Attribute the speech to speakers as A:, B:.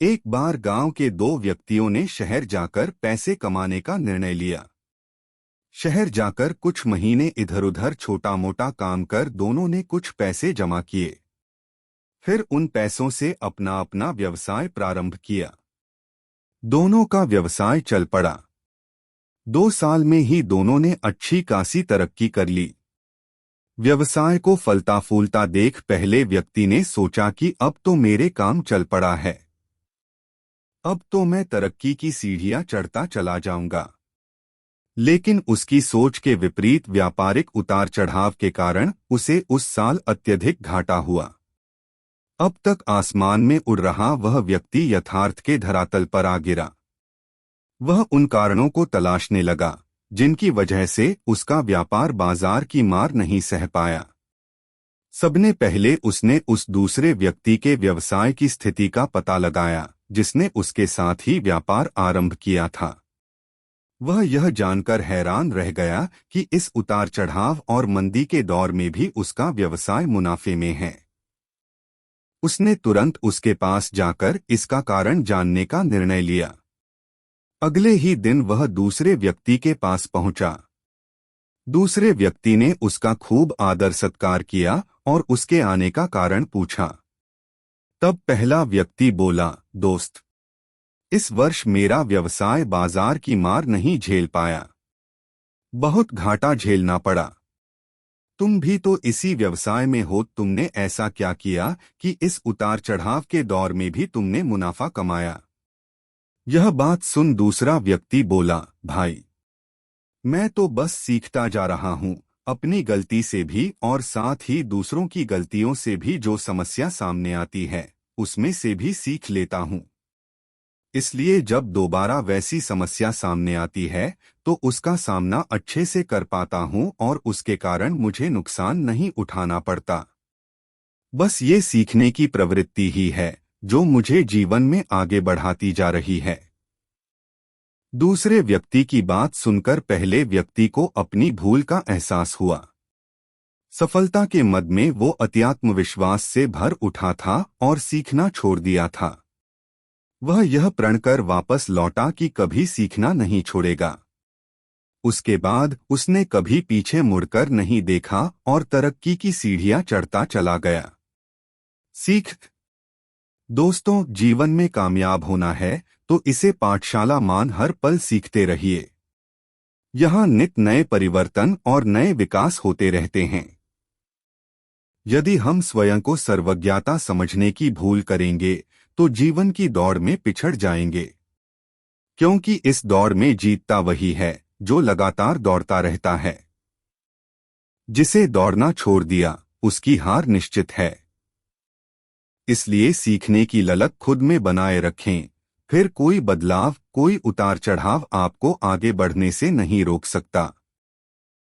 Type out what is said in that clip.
A: एक बार गांव के दो व्यक्तियों ने शहर जाकर पैसे कमाने का निर्णय लिया। शहर जाकर कुछ महीने इधर उधर छोटा मोटा काम कर दोनों ने कुछ पैसे जमा किए। फिर उन पैसों से अपना अपना व्यवसाय प्रारंभ किया। दोनों का व्यवसाय चल पड़ा। 2 साल में ही दोनों ने अच्छी खासी तरक्की कर ली। व्यवसाय को फलता फूलता देख पहले व्यक्ति ने सोचा कि अब तो मेरे काम चल पड़ा है, अब तो मैं तरक्की की सीढ़ियां चढ़ता चला जाऊंगा। लेकिन उसकी सोच के विपरीत व्यापारिक उतार चढ़ाव के कारण उसे उस साल अत्यधिक घाटा हुआ। अब तक आसमान में उड़ रहा वह व्यक्ति यथार्थ के धरातल पर आ गिरा। वह उन कारणों को तलाशने लगा जिनकी वजह से उसका व्यापार बाजार की मार नहीं सह पाया। सबने पहले उसने उस दूसरे व्यक्ति के व्यवसाय की स्थिति का पता लगाया जिसने उसके साथ ही व्यापार आरंभ किया था। वह यह जानकर हैरान रह गया कि इस उतार चढ़ाव और मंदी के दौर में भी उसका व्यवसाय मुनाफे में है। उसने तुरंत उसके पास जाकर इसका कारण जानने का निर्णय लिया। अगले ही दिन वह दूसरे व्यक्ति के पास पहुंचा। दूसरे व्यक्ति ने उसका खूब आदर सत्कार किया और उसके आने का कारण पूछा। तब पहला व्यक्ति बोला, दोस्त, इस वर्ष मेरा व्यवसाय बाजार की मार नहीं झेल पाया, बहुत घाटा झेलना पड़ा। तुम भी तो इसी व्यवसाय में हो, तुमने ऐसा क्या किया कि इस उतार चढ़ाव के दौर में भी तुमने मुनाफा कमाया? यह बात सुन दूसरा व्यक्ति बोला, भाई, मैं तो बस सीखता जा रहा हूं, अपनी गलती से भी और साथ ही दूसरों की गलतियों से भी जो समस्या सामने आती है उसमें से भी सीख लेता हूं। इसलिए जब दोबारा वैसी समस्या सामने आती है तो उसका सामना अच्छे से कर पाता हूं और उसके कारण मुझे नुकसान नहीं उठाना पड़ता। बस ये सीखने की प्रवृत्ति ही है जो मुझे जीवन में आगे बढ़ाती जा रही है। दूसरे व्यक्ति की बात सुनकर पहले व्यक्ति को अपनी भूल का एहसास हुआ। सफलता के मद में वो अत्यात्मविश्वास से भर उठा था और सीखना छोड़ दिया था। वह यह प्रण कर वापस लौटा कि कभी सीखना नहीं छोड़ेगा। उसके बाद उसने कभी पीछे मुड़कर नहीं देखा और तरक्की की सीढ़ियां चढ़ता चला गया। सीख। दोस्तों, जीवन में कामयाब होना है तो इसे पाठशाला मान हर पल सीखते रहिए। यहाँ नित नए परिवर्तन और नए विकास होते रहते हैं। यदि हम स्वयं को सर्वज्ञता समझने की भूल करेंगे तो जीवन की दौड़ में पिछड़ जाएंगे, क्योंकि इस दौड़ में जीतता वही है जो लगातार दौड़ता रहता है। जिसे दौड़ना छोड़ दिया उसकी हार निश्चित है। इसलिए सीखने की ललक खुद में बनाए रखें, फिर कोई बदलाव, कोई उतार चढ़ाव आपको आगे बढ़ने से नहीं रोक सकता।